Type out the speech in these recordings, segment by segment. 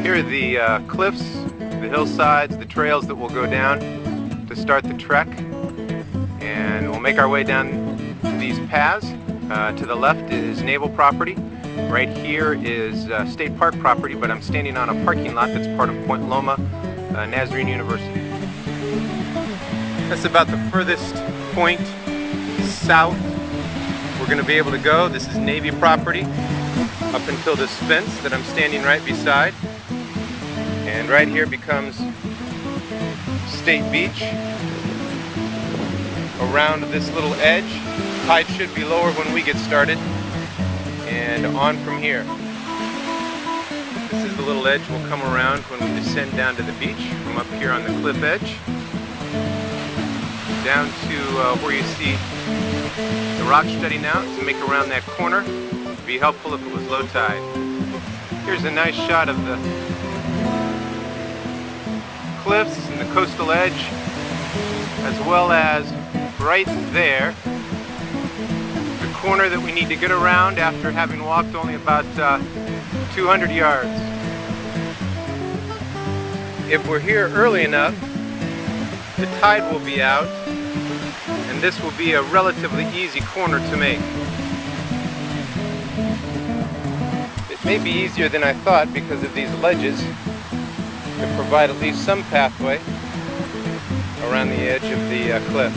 Here are the cliffs, the hillsides, the trails that we'll go down to start the trek. And we'll make our way down these paths. To the left is naval property. Right here is state park property, but I'm standing on a parking lot that's part of Point Loma Nazarene University. That's about the furthest point south we're going to be able to go. This is Navy property up until this fence that I'm standing right beside. And right here becomes State Beach. Around this little edge, tide should be lower when we get started, and on from here. This is the little edge we'll come around when we descend down to the beach from up here on the cliff edge, down to where you see the rocks jutting out to make around that corner. It'd be helpful if it was low tide. Here's a nice shot of the cliffs and the coastal edge, as well as right there, the corner that we need to get around after having walked only about 200 yards. If we're here early enough, the tide will be out, and this will be a relatively easy corner to make. It may be easier than I thought because of these ledges that provide at least some pathway around the edge of the cliff.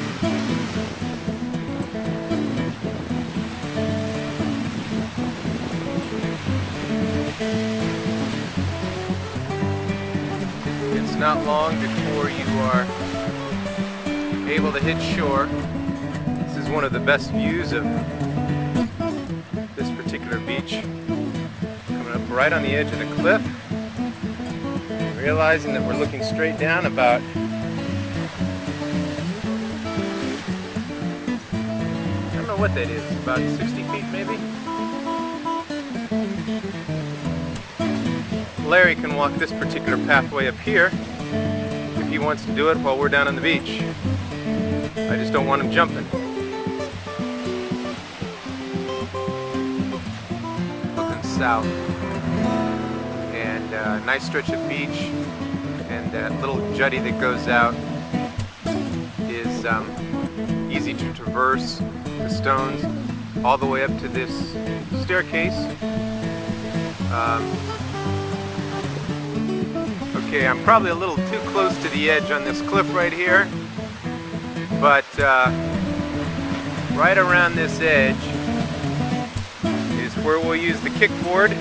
It's not long before you are able to hit shore. This is one of the best views of this particular beach. Coming up right on the edge of the cliff, realizing that we're looking straight down about I don't know what that is, about 60 feet maybe? Larry can walk this particular pathway up here if he wants to do it while we're down on the beach. I just don't want him jumping. Looking south, and a nice stretch of beach, and that little jetty that goes out is easy to traverse. The stones all the way up to this staircase. Okay, I'm probably a little too close to the edge on this cliff right here, but right around this edge is where we'll use the kickboard.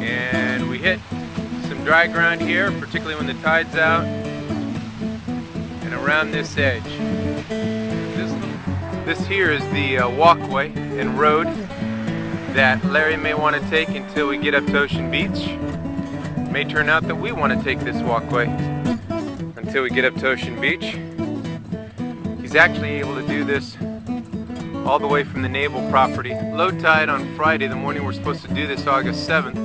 And we hit some dry ground here, particularly when the tide's out, and around this edge. This here is the walkway and road that Larry may want to take until we get up to Ocean Beach. It may turn out that we want to take this walkway until we get up to Ocean Beach. He's actually able to do this all the way from the naval property. Low tide on Friday, the morning we're supposed to do this, August 7th,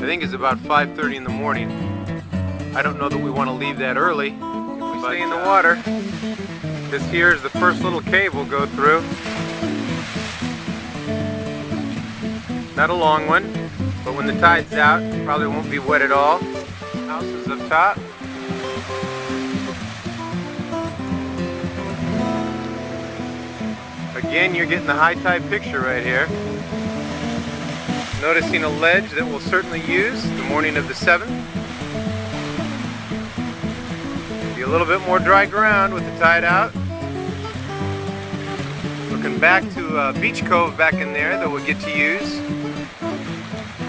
I think is about 5:30 in the morning. I don't know that we want to leave that early if we stay in the water. This here is the first little cave we'll go through. Not a long one, but when the tide's out, it probably won't be wet at all. House is up top. Again, you're getting the high tide picture right here. Noticing a ledge that we'll certainly use the morning of the 7th. Be a little bit more dry ground with the tide out. Looking back to a beach cove back in there that we'll get to use.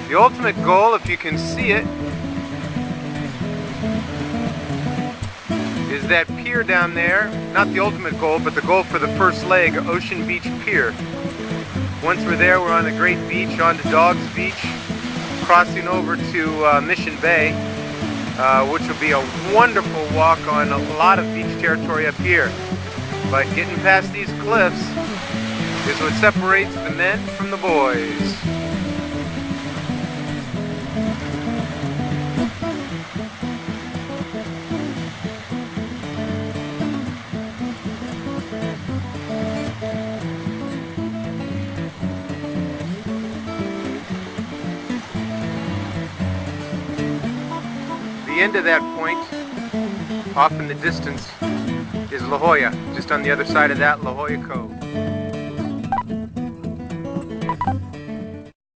The ultimate goal, if you can see it, is that pier down there. Not the ultimate goal, but the goal for the first leg, Ocean Beach Pier. Once we're there, we're on the great beach, on to Dogs Beach, crossing over to Mission Bay, which will be a wonderful walk on a lot of beach territory up here. But getting past these cliffs is what separates the men from the boys. the end of that point, off in the distance, is La Jolla. Just on the other side of that, La Jolla Cove.